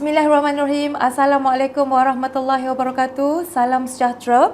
Bismillahirrahmanirrahim. Assalamualaikum warahmatullahi wabarakatuh. Salam sejahtera.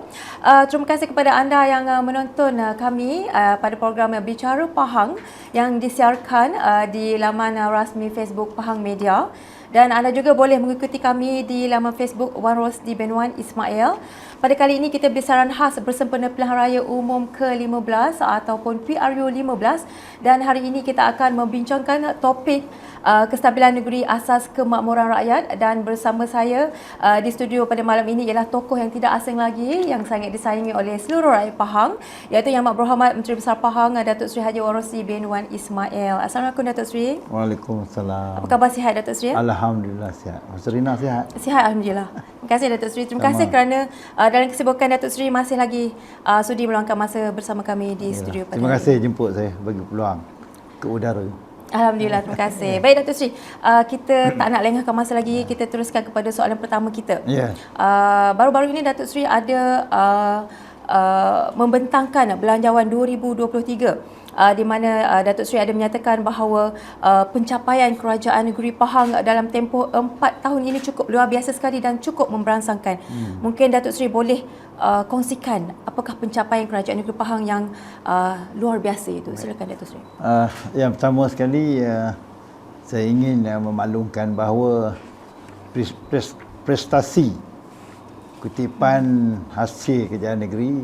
Terima kasih kepada anda yang menonton kami pada program Bicara Pahang yang disiarkan di laman rasmi Facebook Pahang Media. Dan anda juga boleh mengikuti kami di laman Facebook Wan Rosdi bin Wan Ismail. Pada kali ini kita bersiaran khas bersempena Pilihan Raya Umum ke-15 ataupun PRU15, dan hari ini kita akan membincangkan topik kestabilan negeri asas kemakmuran rakyat, dan bersama saya di studio pada malam ini ialah tokoh yang tidak asing lagi yang sangat disayangi oleh seluruh rakyat Pahang, iaitu Yang Amat Berhormat Menteri Besar Pahang Datuk Seri Haji Wan Rosdi bin Wan Ismail. Assalamualaikum Datuk Seri. Waalaikumsalam. Apa khabar, sihat Datuk Seri? Alhamdulillah sihat. Serina sihat? Sihat alhamdulillah. Terima kasih Datuk Seri. Terima kasih kerana dalam kesibukan Datuk Seri masih lagi sudi meluangkan masa bersama kami di studio pada Terima kasih jemput saya bagi peluang ke udara. Alhamdulillah, terima kasih. Baik Datuk Seri, kita tak nak lengahkan masa lagi, kita teruskan kepada soalan pertama kita. Ya. Baru-baru ini Datuk Seri ada membentangkan Belanjawan 2023, di mana Datuk Seri ada menyatakan bahawa pencapaian kerajaan negeri Pahang dalam tempoh 4 tahun ini cukup luar biasa sekali dan cukup memberangsangkan. Mungkin Datuk Seri boleh kongsikan apakah pencapaian kerajaan negeri Pahang yang luar biasa itu. Silakan Datuk Seri. Yang pertama sekali saya ingin memaklumkan bahawa prestasi kutipan hasil kerajaan negeri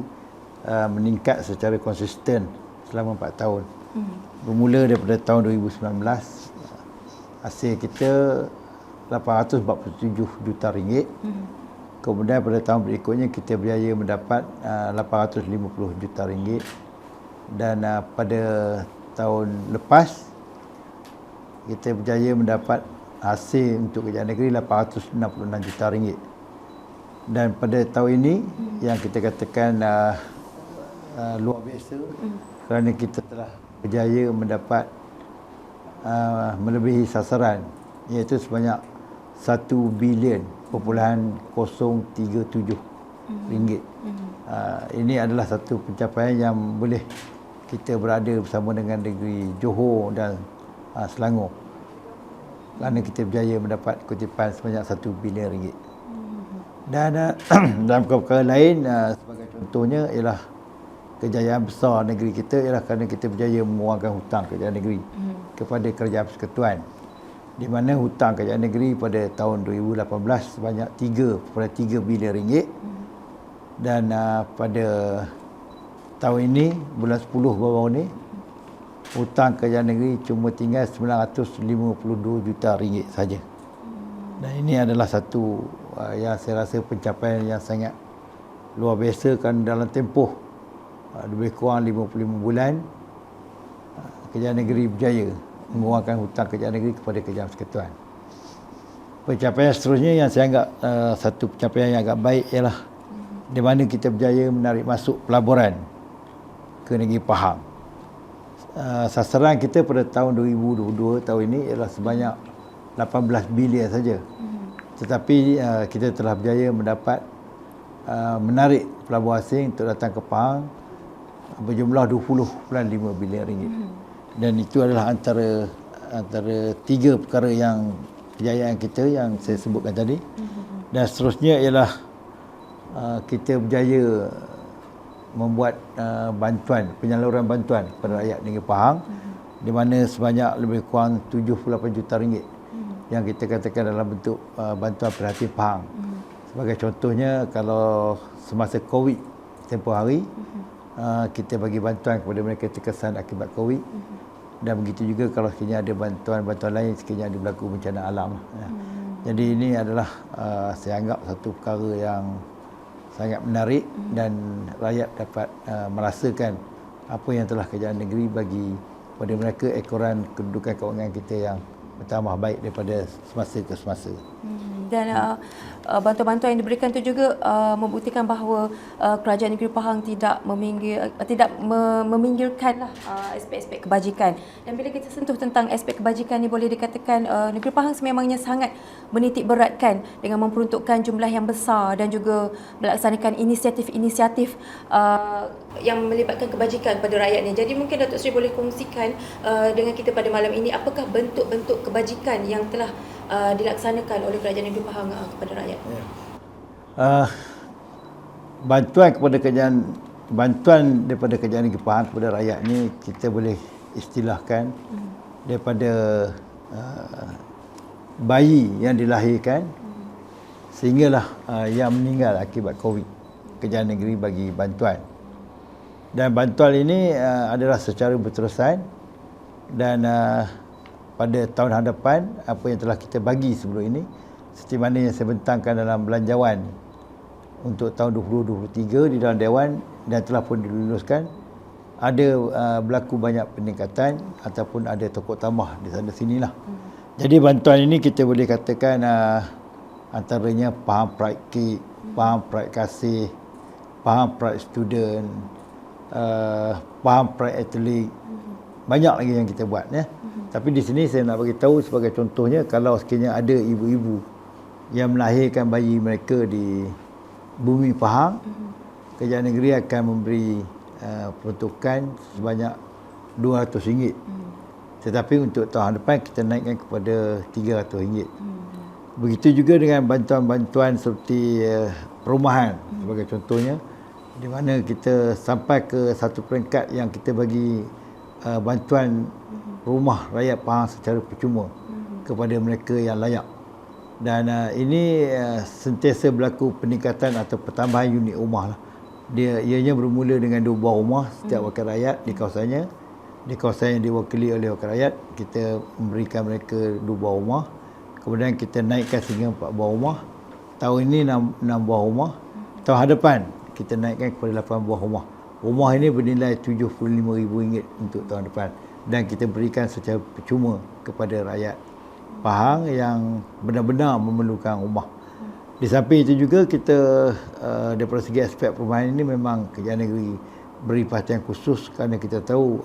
meningkat secara konsisten selama 4 tahun. Bermula daripada tahun 2019, hasil kita 847 juta ringgit. Kemudian pada tahun berikutnya kita berjaya mendapat 850 juta ringgit. Dan pada tahun lepas kita berjaya mendapat hasil untuk kerajaan negeri 866 juta ringgit. Dan pada tahun ini yang kita katakan luar biasa kerana kita telah berjaya mendapat melebihi sasaran, iaitu sebanyak 1,037 ringgit. Ini adalah satu pencapaian yang boleh kita berada bersama dengan negeri Johor dan Selangor, kerana kita berjaya mendapat kutipan sebanyak 1 bilion ringgit. Dan dalam perkara lain, sebagai contohnya ialah kejayaan besar negeri kita ialah kerana kita berjaya mengurangkan hutang kerajaan negeri kepada kerajaan persekutuan, di mana hutang kerajaan negeri pada tahun 2018 sebanyak 3.3 bilion ringgit, dan pada tahun ini bulan 10 baru ni hutang kerajaan negeri cuma tinggal 952 juta ringgit saja. Dan ini adalah satu yang saya rasa pencapaian yang sangat luar biasa, kerana dalam tempoh lebih kurang 55 bulan kerajaan negeri berjaya mengurangkan hutang kerajaan negeri kepada kerajaan persekutuan. Pencapaian seterusnya yang saya anggap satu pencapaian yang agak baik ialah di mana kita berjaya menarik masuk pelaburan ke negeri Pahang. Sasaran kita pada tahun 2022 tahun ini ialah sebanyak 18 bilion saja. Tetapi kita telah berjaya mendapat menarik pelabur asing untuk datang ke Pahang berjumlah 20.5 bilion ringgit. Dan itu adalah antara 3 perkara yang kejayaan kita yang saya sebutkan tadi. Dan seterusnya ialah kita berjaya membuat penyaluran bantuan kepada rakyat negeri Pahang, di mana sebanyak lebih kurang 78 juta ringgit yang kita katakan dalam bentuk bantuan prihatin Pahang. Sebagai contohnya, kalau semasa COVID tempoh hari, kita bagi bantuan kepada mereka terkesan akibat COVID. Dan begitu juga kalau sekiranya ada bantuan-bantuan lain sekiranya ada berlaku bencana alam. Jadi ini adalah saya anggap satu perkara yang sangat menarik, dan rakyat dapat merasakan apa yang telah kerajaan negeri bagi kepada mereka, ekoran kedudukan kewangan kita yang bertambah baik daripada semasa ke semasa. Dan bantuan-bantuan yang diberikan itu juga membuktikan bahawa kerajaan negeri Pahang tidak meminggirkanlah aspek-aspek kebajikan. Dan bila kita sentuh tentang aspek kebajikan ni, boleh dikatakan negeri Pahang sememangnya sangat menitik beratkan dengan memperuntukkan jumlah yang besar dan juga melaksanakan inisiatif-inisiatif yang melibatkan kebajikan pada rakyatnya. Jadi mungkin Datuk Seri boleh kongsikan dengan kita pada malam ini, apakah bentuk-bentuk kebajikan yang telah dilaksanakan oleh Kerajaan Negeri Pahang kepada rakyat? Bantuan daripada Kerajaan Negeri Pahang kepada rakyat ni kita boleh istilahkan daripada bayi yang dilahirkan sehinggalah yang meninggal akibat COVID. Kerajaan negeri bagi bantuan. Dan bantuan ini adalah secara berterusan dan pada tahun hadapan apa yang telah kita bagi sebelum ini seperti mana yang saya bentangkan dalam belanjawan untuk tahun 2023 di dalam Dewan dan telah pun diluluskan, ada berlaku banyak peningkatan ataupun ada tokok tambah di sana sinilah. Jadi bantuan ini kita boleh katakan antaranya Pahang Pride Kit, Pahang Pride Kasih, Pahang Pride Student, Pahang Pride Athlete. Banyak lagi yang kita buat ya. Tapi di sini saya nak bagi tahu sebagai contohnya, kalau sekiranya ada ibu-ibu yang melahirkan bayi mereka di bumi Pahang, Kerajaan negeri akan memberi peruntukan sebanyak RM200. Tetapi untuk tahun depan kita naikkan kepada RM300. Begitu juga dengan bantuan-bantuan seperti perumahan sebagai contohnya, di mana kita sampai ke satu peringkat yang kita bagi bantuan rumah rakyat Pahang secara percuma kepada mereka yang layak. Dan ini sentiasa berlaku peningkatan atau pertambahan unit rumah lah. Ianya bermula dengan 2 buah rumah setiap wakil rakyat di kawasannya. Di kawasan yang diwakili oleh wakil rakyat, kita memberikan mereka 2 buah rumah. Kemudian kita naikkan sehingga 4 buah rumah. Tahun ini 6 buah rumah. Tahun hadapan kita naikkan kepada 8 buah rumah. Rumah ini bernilai RM75,000 untuk tahun depan. Dan kita berikan secara percuma kepada rakyat Pahang yang benar-benar memerlukan rumah. Di samping itu juga kita daripada segi aspek perumahan ini memang Kerajaan negeri beri perhatian khusus kerana kita tahu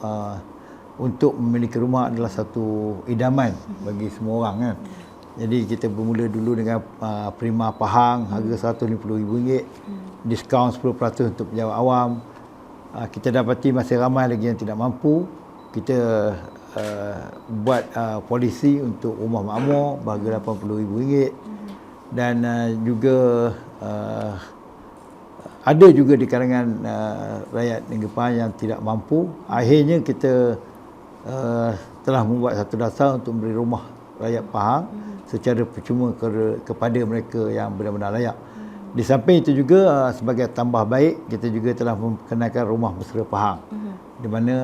untuk memiliki rumah adalah satu idaman bagi semua orang kan. Jadi kita bermula dulu dengan Prima Pahang harga RM150,000, diskaun 10% untuk pejabat awam. Kita dapati masih ramai lagi yang tidak mampu. Kita buat polisi untuk rumah makmur berharga RM80,000 dan juga ada juga di kalangan rakyat negeri Pahang yang tidak mampu. Akhirnya kita telah membuat satu dasar untuk memberi rumah rakyat Pahang secara percuma kepada mereka yang benar-benar layak. Di samping itu juga sebagai tambah baik, kita juga telah memperkenalkan rumah mesra Pahang, di mana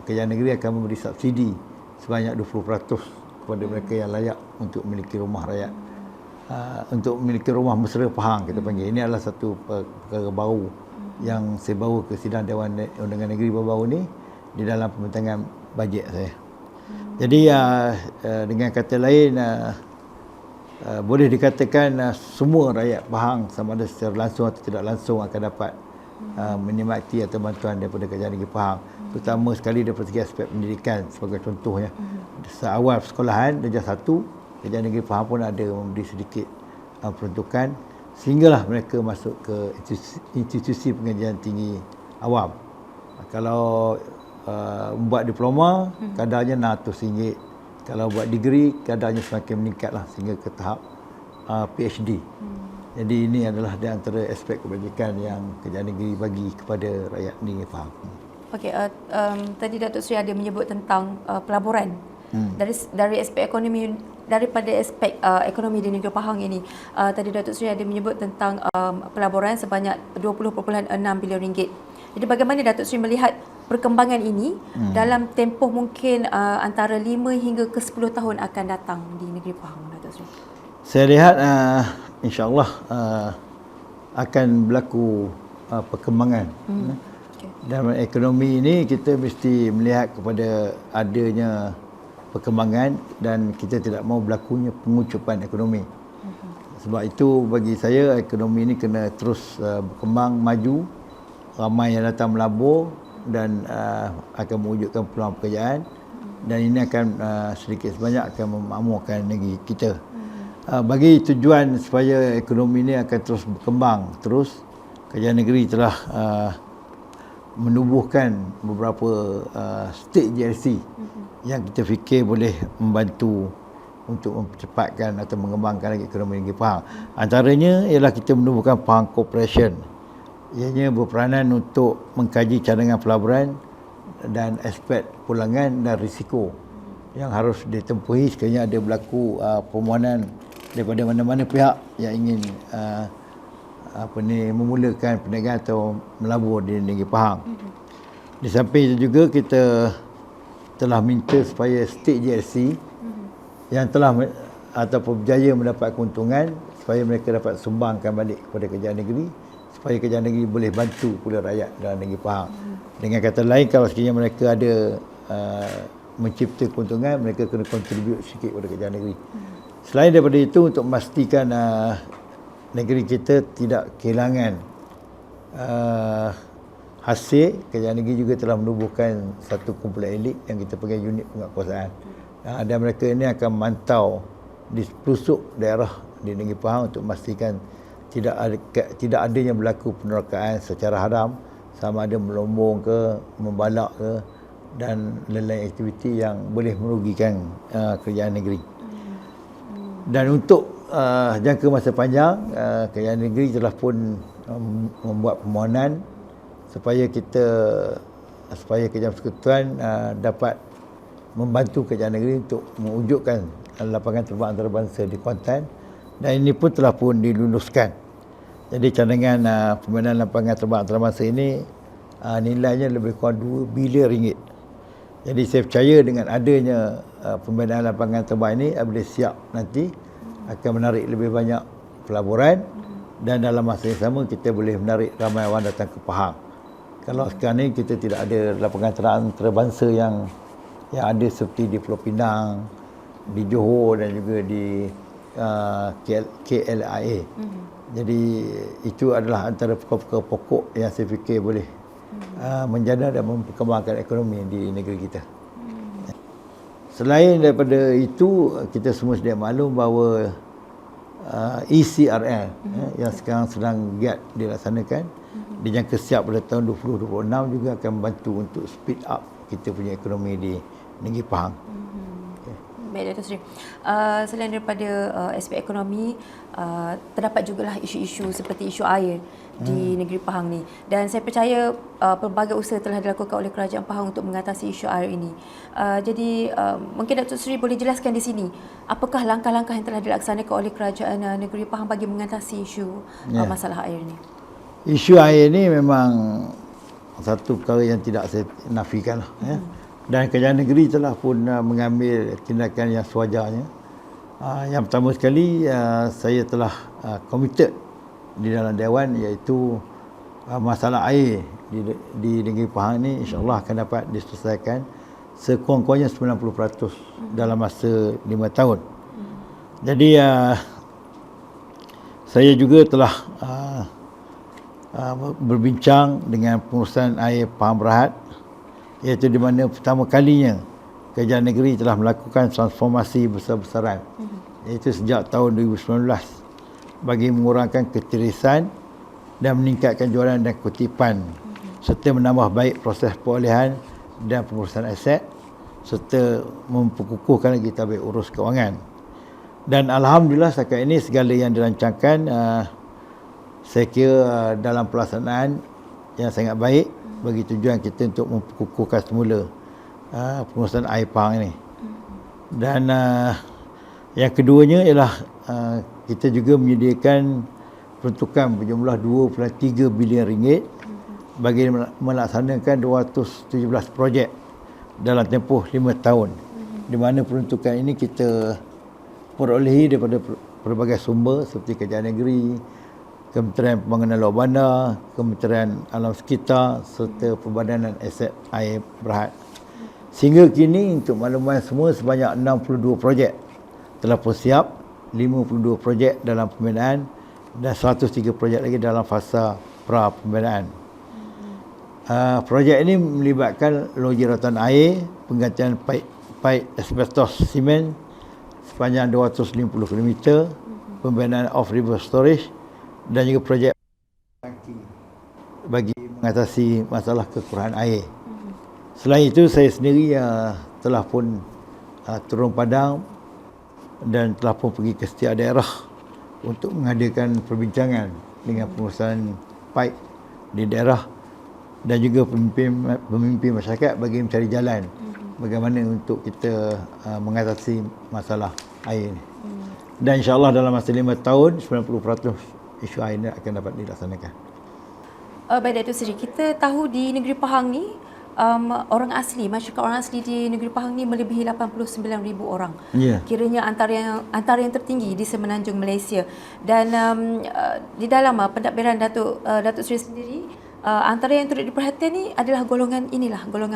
Kerajaan negeri akan memberi subsidi sebanyak 20% kepada mereka yang layak untuk memiliki rumah rakyat. Untuk memiliki rumah mesra Pahang kita panggil. Ini adalah satu perkara baru yang saya bawa ke sidang Dewan Undangan Negeri baru-baru ni di dalam pembentangan bajet saya. Jadi dengan kata lain boleh dikatakan semua rakyat Pahang sama ada secara langsung atau tidak langsung akan dapat menikmati atau bantuan daripada Kerajaan Negeri Pahang, terutama sekali daripada segi aspek pendidikan sebagai contohnya. Seawal persekolahan darjah 1, Kerajaan Negeri Pahang pun ada memberi sedikit peruntukan sehinggalah mereka masuk ke institusi pengajian tinggi awam. Kalau membuat diploma kadarnya RM600. Kalau buat degree kadarnya semakin meningkatlah sehingga ke tahap PhD. Jadi ini adalah di antara aspek kebajikan yang Kerajaan negeri bagi kepada rakyat negeri Pahang. Okey, tadi Datuk Seri ada menyebut tentang pelaburan. Dari aspek ekonomi, daripada aspek ekonomi di negeri Pahang ini, tadi Datuk Seri ada menyebut tentang pelaburan sebanyak RM20.6 bilion. Jadi bagaimana Datuk Seri melihat perkembangan ini dalam tempoh mungkin antara 5 hingga ke 10 tahun akan datang di negeri Pahang, Datuk Seri? Saya lihat insya-Allah akan berlaku perkembangan. Dalam ekonomi ini kita mesti melihat kepada adanya perkembangan dan kita tidak mahu berlakunya pengucupan ekonomi. Sebab itu bagi saya ekonomi ini kena terus berkembang, maju, ramai yang datang melabur dan akan mewujudkan peluang pekerjaan, dan ini akan sedikit sebanyak akan memakmurkan negeri kita. Bagi tujuan supaya ekonomi ini akan terus berkembang terus, Kerajaan negeri telah menubuhkan beberapa state GLC yang kita fikir boleh membantu untuk mempercepatkan atau mengembangkan lagi ekonomi Negeri Pahang. Antaranya ialah kita menubuhkan Pahang Corporation. Ianya berperanan untuk mengkaji cadangan pelaburan dan aspek pulangan dan risiko yang harus ditempuhi sekiranya ada berlaku permohonan daripada mana-mana pihak yang ingin memulakan perniagaan atau melabur di Negeri Pahang. Di samping itu juga kita telah minta supaya state GSC yang telah ataupun berjaya mendapat keuntungan supaya mereka dapat sumbangkan balik kepada kerajaan negeri supaya kerajaan negeri boleh bantu pula rakyat dalam Negeri Pahang. Dengan kata lain, kalau sekiranya mereka ada mencipta keuntungan, mereka kena kontribut sikit kepada kerajaan negeri. Selain daripada itu, untuk memastikan negeri kita tidak kehilangan hasil, kerajaan negeri juga telah menubuhkan satu kumpulan elit yang kita panggil unit penguatkuasaan. Dan mereka ini akan memantau di pelosok daerah di Negeri Pahang untuk memastikan tidak adanya berlaku penerokaan secara haram, sama ada melombong ke, membalak ke, dan lain-lain aktiviti yang boleh merugikan kerajaan negeri. Dan untuk jangka masa panjang, kerajaan negeri telah pun membuat permohonan supaya Kerajaan Persekutuan dapat membantu kerajaan negeri untuk mewujudkan lapangan terbang antarabangsa di Kuantan, dan ini pun telah pun diluluskan. Jadi cadangan pembangunan lapangan terbang antarabangsa ini nilainya lebih kurang 2 bilion ringgit. Jadi saya percaya dengan adanya pembangunan lapangan terbang ini, apabila siap nanti akan menarik lebih banyak pelaburan, dan dalam masa yang sama kita boleh menarik ramai orang datang ke Pahang. Kalau sekarang ni kita tidak ada lapangan terbang antarabangsa yang ada seperti di Pulau Pinang, di Johor dan juga di KLIA. Jadi itu adalah antara perkara-perkara pokok yang saya fikir boleh menjana dan memperkembangkan ekonomi di negeri kita. Selain daripada itu, kita semua sedia maklum bahawa ECRL yang sekarang sedang giat dilaksanakan, dijangka siap pada tahun 2026 juga akan membantu untuk speed up kita punya ekonomi di Negeri Pahang. Baik, Dato' Seri. Selain daripada aspek ekonomi, terdapat jugalah isu-isu seperti isu air di Negeri Pahang ni. Dan saya percaya pelbagai usaha telah dilakukan oleh Kerajaan Pahang untuk mengatasi isu air ini. Jadi mungkin Dato' Seri boleh jelaskan di sini, apakah langkah-langkah yang telah dilaksanakan oleh Kerajaan Negeri Pahang bagi mengatasi isu masalah air ini? Isu air ini memang satu perkara yang tidak saya nafikan lah. Dan kerajaan negeri telah pun mengambil tindakan yang sewajarnya. Yang pertama sekali, saya telah komited di dalam Dewan, iaitu masalah air di Negeri Pahang ni insyaAllah akan dapat diselesaikan sekurang-kurangnya 90% dalam masa 5 tahun. Jadi saya juga telah berbincang dengan pengurusan air Pahang Berhad, iaitu di mana pertama kalinya kerajaan negeri telah melakukan transformasi besar-besaran, iaitu sejak tahun 2019 bagi mengurangkan ketirisan dan meningkatkan jualan dan kutipan, serta menambah baik proses perolehan dan pengurusan aset, serta memperkukuhkan lagi tabik urus kewangan. Dan alhamdulillah setakat ini segala yang dirancangkan saya kira dalam pelaksanaan yang sangat baik bagi tujuan kita untuk memperkukuhkan semula pengurusan air Pahang ini. Dan yang keduanya ialah kita juga menyediakan peruntukan berjumlah 2.3 bilion ringgit bagi melaksanakan 217 projek dalam tempoh 5 tahun, di mana peruntukan ini kita perolehi daripada pelbagai sumber seperti kerajaan negeri, Kementerian Pembangunan Luar Bandar, Kementerian Alam Sekitar serta Perbadanan Aset Air Berhad. Sehingga kini untuk makluman semua sebanyak 62 projek telah pun siap, 52 projek dalam pembinaan dan 103 projek lagi dalam fasa pra-pembinaan. Projek ini melibatkan loji rautan air, penggantian paip asbestos simen sepanjang 250 km, pembinaan off-river storage dan juga projek bagi mengatasi masalah kekurangan air. Selain itu, saya sendiri telah pun turun padang dan telah pun pergi ke setiap daerah untuk mengadakan perbincangan dengan pengurusan PAIK di daerah dan juga pemimpin masyarakat bagi mencari jalan bagaimana untuk kita mengatasi masalah air ini. Dan insya-Allah dalam masa 5 tahun 90% isu air ini akan dapat dilaksanakan. Baik Datuk Seri, kita tahu di negeri Pahang ni orang asli, masyarakat orang asli di negeri Pahang ni melebihi 89,000 orang. Yeah. Kiranya antara yang tertinggi di semenanjung Malaysia. Dan di dalam pentadbiran Datuk Seri sendiri, antara yang turut diperhatikan ni adalah golongan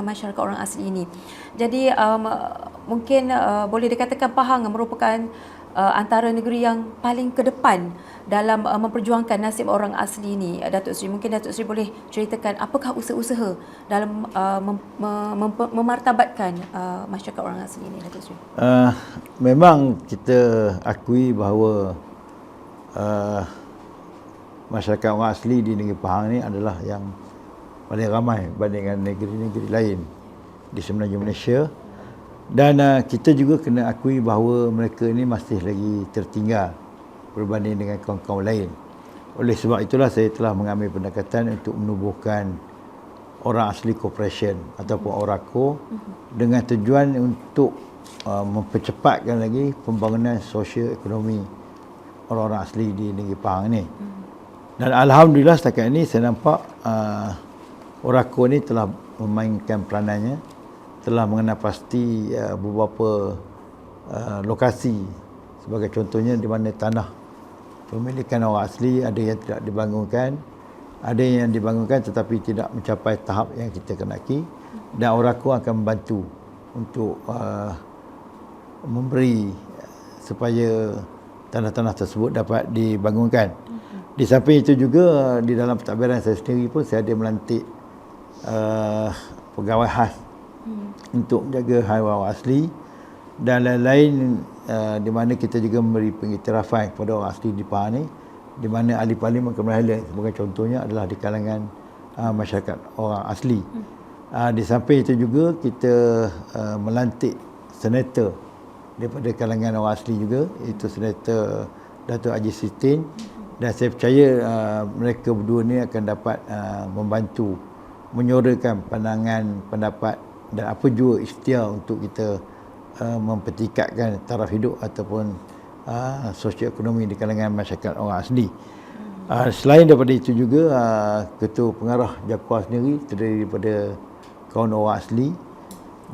masyarakat orang asli ini. Jadi mungkin boleh dikatakan Pahang merupakan antara negeri yang paling ke depan dalam memperjuangkan nasib orang asli ini. Datuk Seri, mungkin Datuk Seri boleh ceritakan apakah usaha-usaha dalam memartabatkan masyarakat orang asli ini, Datuk Seri? Memang kita akui bahawa masyarakat orang asli di negeri Pahang ni adalah yang paling ramai berbanding dengan negeri-negeri lain di semenanjung Malaysia. Dan kita juga kena akui bahawa mereka ini masih lagi tertinggal berbanding dengan kaum-kaum lain. Oleh sebab itulah saya telah mengambil pendekatan untuk menubuhkan orang asli corporation ataupun ORACO dengan tujuan untuk mempercepatkan lagi pembangunan sosio-ekonomi orang-orang asli di negeri Pahang ini. Dan alhamdulillah setakat ini saya nampak ORACO ni telah memainkan peranannya, telah mengenal pasti beberapa lokasi, sebagai contohnya di mana tanah pemilikan orang asli ada yang tidak dibangunkan, ada yang dibangunkan tetapi tidak mencapai tahap yang kita kenaki, dan ORACO akan membantu untuk memberi supaya tanah-tanah tersebut dapat dibangunkan. Di samping itu juga di dalam pentadbiran saya sendiri pun saya ada melantik pegawai khas untuk menjaga haiwan asli dan lain-lain, di mana kita juga memberi pengiktirafan kepada orang asli di Pahang ni, di mana ahli parlimen Kemahiran sebagai contohnya adalah di kalangan masyarakat orang asli. Di samping itu juga kita melantik senator daripada kalangan orang asli juga, iaitu Senator Datuk Haji Sitin, dan saya percaya mereka berdua ni akan dapat membantu menyuarakan pandangan, pendapat dan apa jua ikhtiar untuk kita mempertingkatkan taraf hidup ataupun sosioekonomi di kalangan masyarakat orang asli. Selain daripada itu juga Ketua Pengarah JAPUA sendiri terdiri daripada kaum orang asli,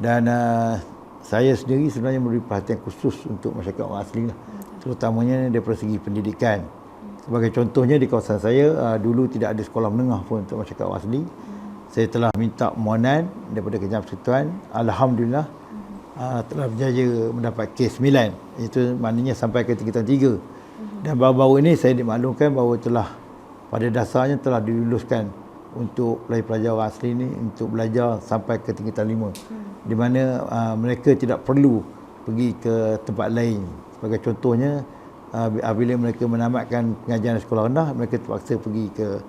dan saya sendiri sebenarnya memberi perhatian khusus untuk masyarakat orang asli lah, terutamanya daripada segi pendidikan. Sebagai contohnya di kawasan saya dulu tidak ada sekolah menengah pun untuk masyarakat orang asli. Saya telah minta permohonan daripada Kerajaan Persekutuan. Alhamdulillah telah berjaya mendapat kes 9. Itu maknanya sampai ke tingkatan 3. Dan baru-baru ini saya dimaklumkan bahawa telah pada dasarnya telah diluluskan untuk pelajar orang asli ini untuk belajar sampai ke tingkatan 5. Di mana mereka tidak perlu pergi ke tempat lain. Sebagai contohnya apabila mereka menamatkan pengajian sekolah rendah, mereka terpaksa pergi ke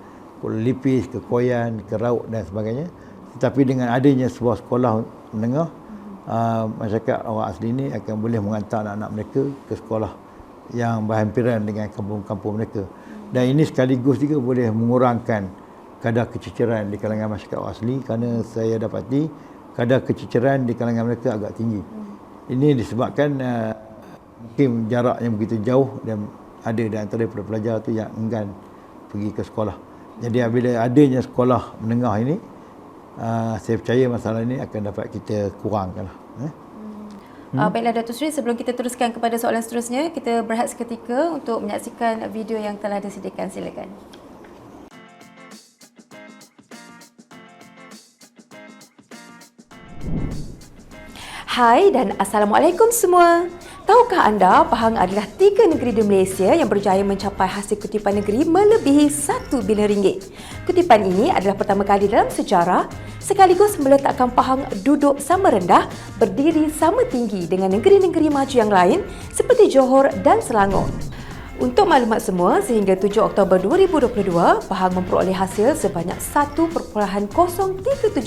Kuala Lipis, ke Koyan, ke Rauk dan sebagainya. Tetapi dengan adanya sebuah sekolah menengah, masyarakat orang asli ini akan boleh mengantar anak-anak mereka ke sekolah yang berhampiran dengan kampung-kampung mereka. Dan ini sekaligus juga boleh mengurangkan kadar kececeran di kalangan masyarakat orang asli, kerana saya dapati kadar kececeran di kalangan mereka agak tinggi. Ini disebabkan mungkin jarak yang begitu jauh dan ada di antara pelajar itu yang enggan pergi ke sekolah. Jadi apabila adanya sekolah menengah ini, saya percaya masalah ini akan dapat kita kurangkan. Baiklah Datuk Seri, sebelum kita teruskan kepada soalan seterusnya, kita berehat seketika untuk menyaksikan video yang telah disediakan. Silakan. Hai dan Assalamualaikum semua. Tahukah anda Pahang adalah 3 negeri di Malaysia yang berjaya mencapai hasil kutipan negeri melebihi 1 bilion ringgit. Kutipan ini adalah pertama kali dalam sejarah sekaligus meletakkan Pahang duduk sama rendah, berdiri sama tinggi dengan negeri-negeri maju yang lain seperti Johor dan Selangor. Untuk maklumat semua, sehingga 7 Oktober 2022, Pahang memperoleh hasil sebanyak 1.037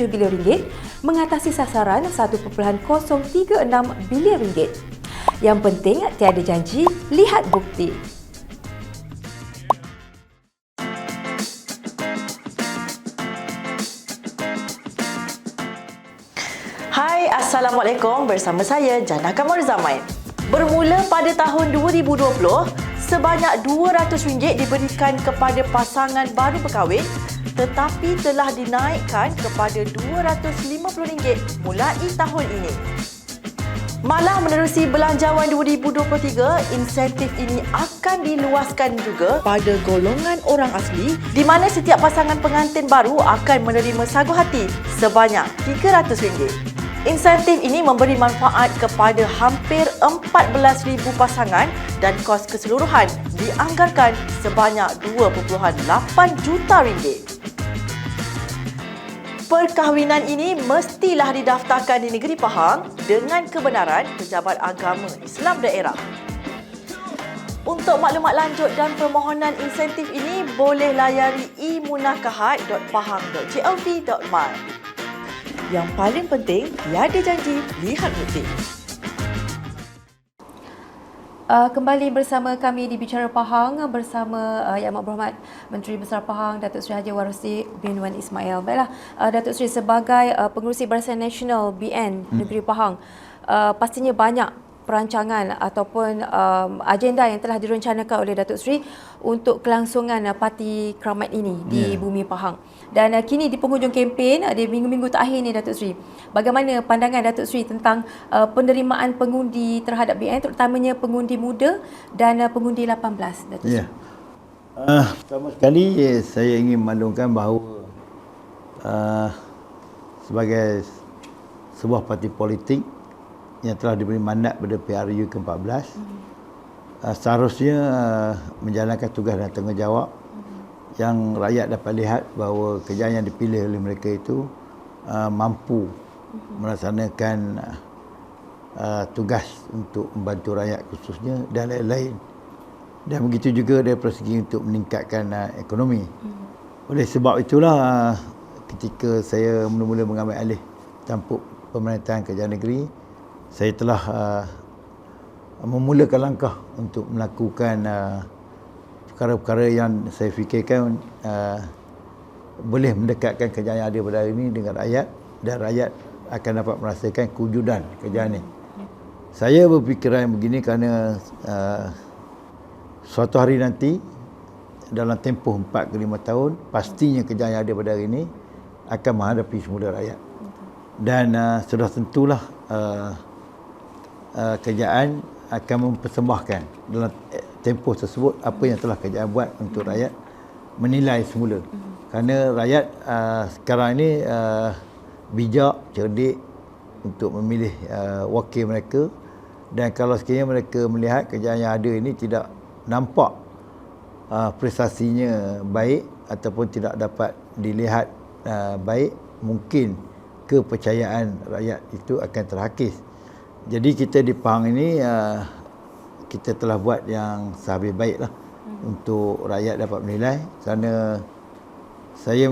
bilion ringgit mengatasi sasaran 1.036 bilion ringgit. Yang penting tiada janji, lihat bukti. Hai, Assalamualaikum. Bersama saya Jannah Kamal Zaman. Bermula pada tahun 2020, sebanyak RM200 diberikan kepada pasangan baru berkahwin, tetapi telah dinaikkan kepada RM250 mulai tahun ini. Malah menerusi Belanjawan 2023, insentif ini akan diluaskan juga pada golongan orang asli, di mana setiap pasangan pengantin baru akan menerima sagu hati sebanyak RM300. Insentif ini memberi manfaat kepada hampir 14,000 pasangan dan kos keseluruhan dianggarkan sebanyak RM2.8 juta. Perkahwinan ini mestilah didaftarkan di negeri Pahang dengan kebenaran Pejabat Agama Islam Daerah. Untuk maklumat lanjut dan permohonan insentif ini boleh layari emunakahat.pahang.gov.my. Yang paling penting, tiada janji, lihat bukti. Kembali bersama kami di Bicara Pahang bersama Yang Amat Berhormat Menteri Besar Pahang Datuk Seri Haji Warusi bin Wan Ismail. Baiklah, Datuk Seri sebagai Pengerusi Barisan Nasional BN Negeri Pahang, pastinya banyak perancangan ataupun agenda yang telah direncanakan oleh Datuk Seri untuk kelangsungan parti keramat ini di bumi Pahang. Dan kini di penghujung kempen di minggu-minggu terakhir ni, Datuk Seri, bagaimana pandangan Datuk Seri tentang penerimaan pengundi terhadap BN, terutamanya pengundi muda dan pengundi 18, Datuk Seri? Pertama sekali saya ingin maklumkan bahawa sebagai sebuah parti politik yang telah diberi mandat pada PRU ke-14, seharusnya menjalankan tugas dan tanggungjawab yang rakyat dapat lihat bahawa kerajaan yang dipilih oleh mereka itu mampu melaksanakan tugas untuk membantu rakyat khususnya dan lain-lain. Dan begitu juga dari segi untuk meningkatkan ekonomi. Oleh sebab itulah ketika saya mula-mula mengambil alih tampuk pemerintahan kerajaan negeri, saya telah memulakan langkah untuk melakukan perkara-perkara yang saya fikirkan boleh mendekatkan kerajaan yang ada pada hari ini dengan rakyat, dan rakyat akan dapat merasakan kewujudan kerajaan ini. Saya berfikiran begini kerana suatu hari nanti dalam tempoh 4 ke 5 tahun, pastinya kerajaan yang ada pada hari ini akan menghadapi semula rakyat. Dan sudah tentulah kerajaan akan mempersembahkan dalam tempoh tersebut apa yang telah kerajaan buat untuk rakyat menilai semula. Kerana rakyat sekarang ini bijak, cerdik untuk memilih wakil mereka, dan kalau sekiranya mereka melihat kerajaan yang ada ini tidak nampak prestasinya baik ataupun tidak dapat dilihat baik, mungkin kepercayaan rakyat itu akan terhakis. Jadi kita di Pahang ini kita telah buat yang sehabis baiklah untuk rakyat dapat menilai, kerana saya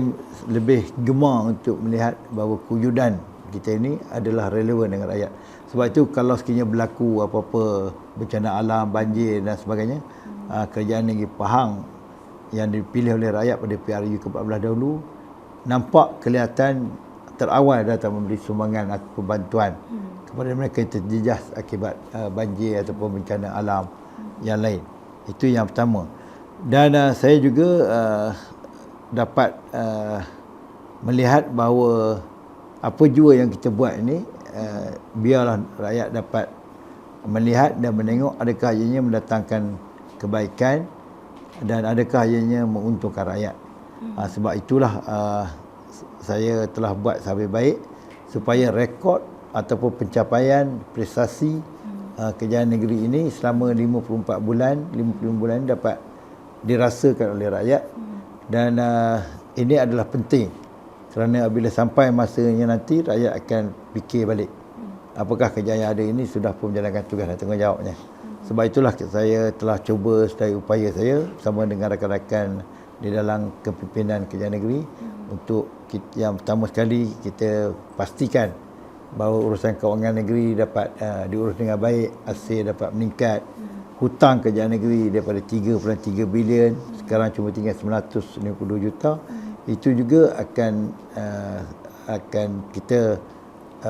lebih gemar untuk melihat bahawa kewujudan kita ini adalah relevan dengan rakyat. Sebab itu kalau sekiranya berlaku apa-apa bencana alam, banjir dan sebagainya, kerajaan negeri Pahang yang dipilih oleh rakyat pada PRU ke-14 dahulu nampak kelihatan terawal datang memberi sumbangan atau bantuan kepada mereka yang terjejas akibat banjir ataupun bencana alam yang lain. Itu yang pertama. Dan saya juga dapat melihat bahawa apa jua yang kita buat ini, biarlah rakyat dapat melihat dan menengok adakah ianya mendatangkan kebaikan dan adakah ianya menguntungkan rakyat. Sebab itulah saya telah buat sehabis baik supaya rekod ataupun pencapaian prestasi kerajaan negeri ini selama 54 bulan, 55 bulan dapat dirasakan oleh rakyat. Dan ini adalah penting kerana apabila sampai masanya nanti, rakyat akan fikir balik apakah kerajaan yang ada ini sudah pun menjalankan tugas dan tanggungjawabnya. Sebab itulah saya telah cuba sedaya upaya saya bersama dengan rakan-rakan di dalam kepimpinan kerajaan negeri untuk yang pertama sekali kita pastikan bahawa urusan kewangan negeri dapat diurus dengan baik, hasil dapat meningkat, hutang kerajaan negeri daripada 3.3 bilion sekarang cuma tinggal 952 juta. Itu juga akan kita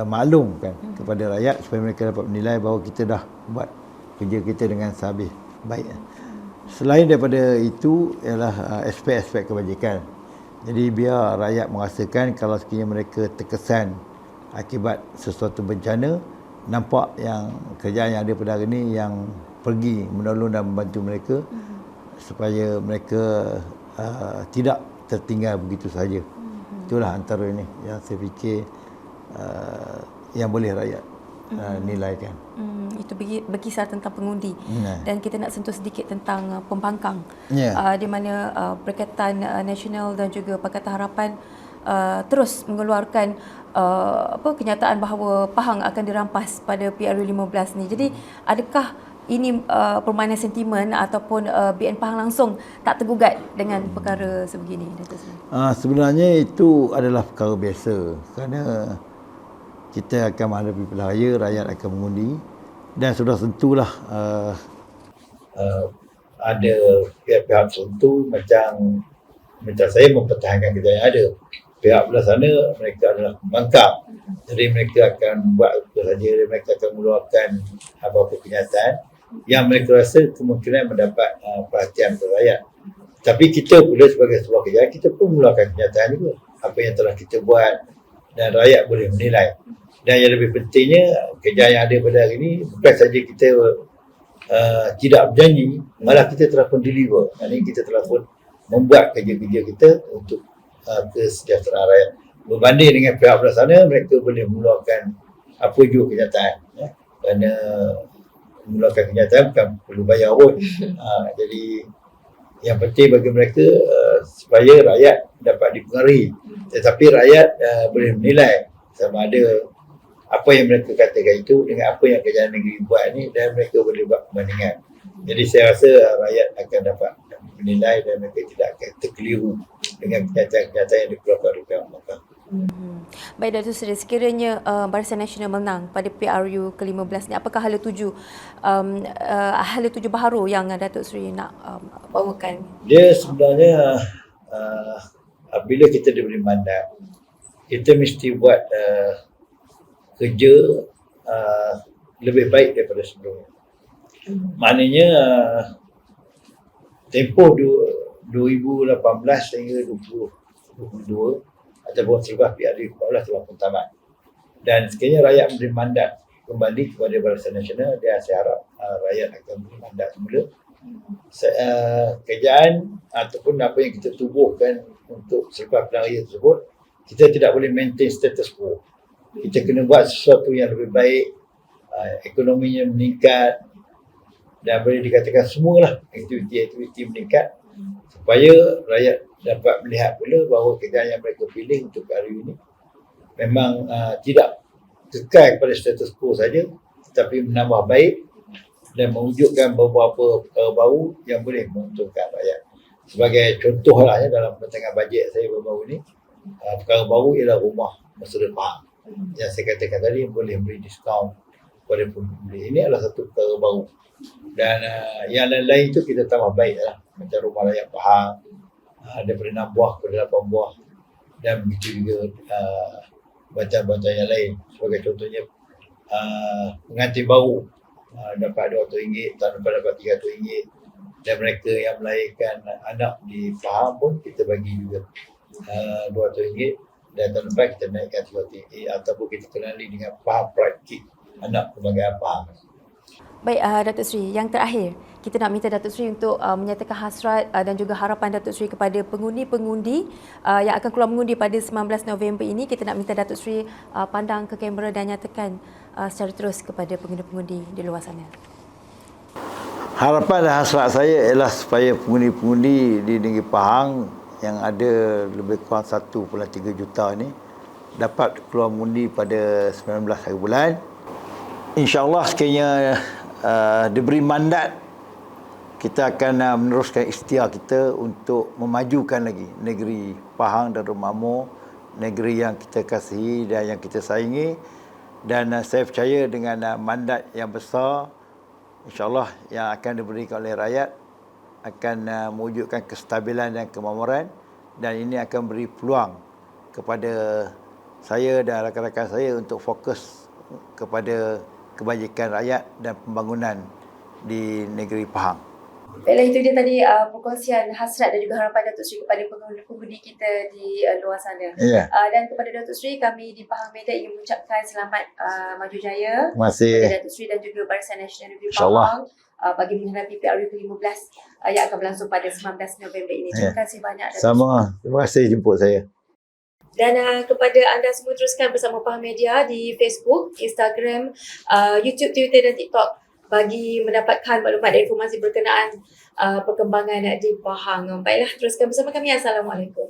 maklumkan kepada rakyat supaya mereka dapat menilai bahawa kita dah buat kerja kita dengan sehabis baik. Selain daripada itu ialah aspek-aspek kebajikan. Jadi biar rakyat merasakan kalau sekiranya mereka terkesan akibat sesuatu bencana, nampak yang kerajaan yang ada pada hari ini yang pergi menolong dan membantu mereka supaya mereka tidak tertinggal begitu saja. Itulah antara ini yang saya fikir yang boleh rakyat nilaikan. Itu berkisar tentang pengundi. Dan kita nak sentuh sedikit tentang pembangkang. Di mana Perikatan Nasional dan juga Pakatan Harapan terus mengeluarkan kenyataan bahawa Pahang akan dirampas pada PRU 15 ni. Jadi adakah ini permainan sentimen ataupun BN Pahang langsung tak tergugat dengan perkara sebegini, Datuk Seri? Sebenarnya itu adalah perkara biasa kerana kita akan menghadapi pilihan raya, rakyat akan mengundi dan sudah tentulah ada pihak-pihak tertentu macam saya mempertahankan kerja yang ada. Pihak belah sana mereka adalah pembangkang. Jadi mereka akan buat apa saja, mereka akan mengeluarkan apa-apa kenyataan yang mereka rasa kemungkinan mendapat perhatian rakyat. Tapi kita pula sebagai sebuah kerjaan, kita pun mengeluarkan kenyataan juga. Apa yang telah kita buat dan rakyat boleh menilai. Dan yang lebih pentingnya, kerjaan yang ada pada hari ini bukan saja kita tidak berjanji, malah kita telah pun deliver. Ini kita telah pun membuat kerja-kerja kita untuk kesejahteraan rakyat. Berbanding dengan pihak belah sana, mereka boleh mengeluarkan apa juga kenyataan. Kerana mengeluarkan kenyataan bukan perlu bayar pun. Jadi yang penting bagi mereka supaya rakyat dapat dipengaruhi. Tetapi rakyat boleh menilai sama ada apa yang mereka katakan itu dengan apa yang kerajaan negeri buat ni, dan mereka boleh buat perbandingan. Jadi saya rasa rakyat akan dapat menilai dan mereka tidak akan terkeliru dengan kenyataan-kenyataan yang dikeluarkan oleh pihak mahkamah. Baik, Datuk Seri, sekiranya Barisan Nasional menang pada PRU ke-15 ni, apakah hala tuju baharu yang Datuk Seri nak bawakan? Dia sebenarnya apabila kita diberi mandat, kita mesti buat kerja lebih baik daripada sebelumnya. Maknanya tempoh 2018 hingga 2022 ataupun selepas PRU 14 telah pun tamat. Dan sekiranya rakyat memberi mandat kembali kepada Barisan Nasional, dan saya harap rakyat akan memberi mandat semula. Kerjaan ataupun apa yang kita tubuhkan untuk selepas pilihan raya tersebut, kita tidak boleh maintain status quo. Kita kena buat sesuatu yang lebih baik, ekonominya meningkat, dan boleh dikatakan semualah aktiviti-aktiviti meningkat supaya rakyat dapat melihat pula bahawa kerjaan yang mereka pilih untuk hari ini memang tidak kekal kepada status quo saja, tetapi menambah baik dan mewujudkan beberapa perkara baru yang boleh menguntungkan rakyat. Sebagai contoh lah dalam rancangan bajet saya baru-baru ini, perkara baru ialah rumah masa depan yang saya katakan tadi boleh beri diskaun kepada pembeli. Ini adalah satu perkara baru. Dan yang lain-lain itu kita tambah baik lah. Macam rumah layak Pahang, daripada 6 buah kepada 8 buah. Dan begitu juga bantuan-bantuan yang lain. Sebagai contohnya pengantin baru dapat RM200, tahun depan dapat RM300. Dan mereka yang melahirkan anak di Pahang pun kita bagi juga RM200. Dan tahun depan kita naikkan RM300 ataupun kita kenali dengan Pahang Pride Kit, anak kebanggaan Pahang. Baik, Datuk Seri, yang terakhir kita nak minta Datuk Seri untuk menyatakan hasrat dan juga harapan Datuk Seri kepada pengundi-pengundi yang akan keluar mengundi pada 19 November ini. Kita nak minta Datuk Seri pandang ke kamera dan nyatakan secara terus kepada pengundi-pengundi di luar sana. Harapan dan hasrat saya ialah supaya pengundi-pengundi di negeri Pahang yang ada lebih kurang 1.3 juta ni dapat keluar mengundi pada 19 hari bulan. InsyaAllah sekiranya diberi mandat, kita akan meneruskan ikhtiar kita untuk memajukan lagi negeri Pahang dan Darul Makmur, negeri yang kita kasihi dan yang kita sayangi, Dan saya percaya dengan mandat yang besar, insya-Allah yang akan diberikan oleh rakyat akan mewujudkan kestabilan dan kemakmuran, dan ini akan beri peluang kepada saya dan rakan-rakan saya untuk fokus kepada kebajikan rakyat dan pembangunan di negeri Pahang. Baiklah, itu dia tadi perkongsian hasrat dan juga harapan Datuk Seri kepada pengundi kita di luar sana. Ya. Dan kepada Datuk Seri, kami di Pahang Media ingin mengucapkan selamat maju jaya Terima kasih. kepada Datuk Seri dan juga Barisan Nasional Negeri InsyaAllah. Pahang bagi menghadapi PRU ke-15 yang akan berlangsung pada 19 November ini. Terima kasih banyak Datuk Seri. Sama. Terima kasih jemput saya. Dan kepada anda semua, teruskan bersama Pahang Media di Facebook, Instagram, YouTube, Twitter dan TikTok bagi mendapatkan maklumat dan informasi berkenaan perkembangan di Pahang. Baiklah, teruskan bersama kami. Assalamualaikum.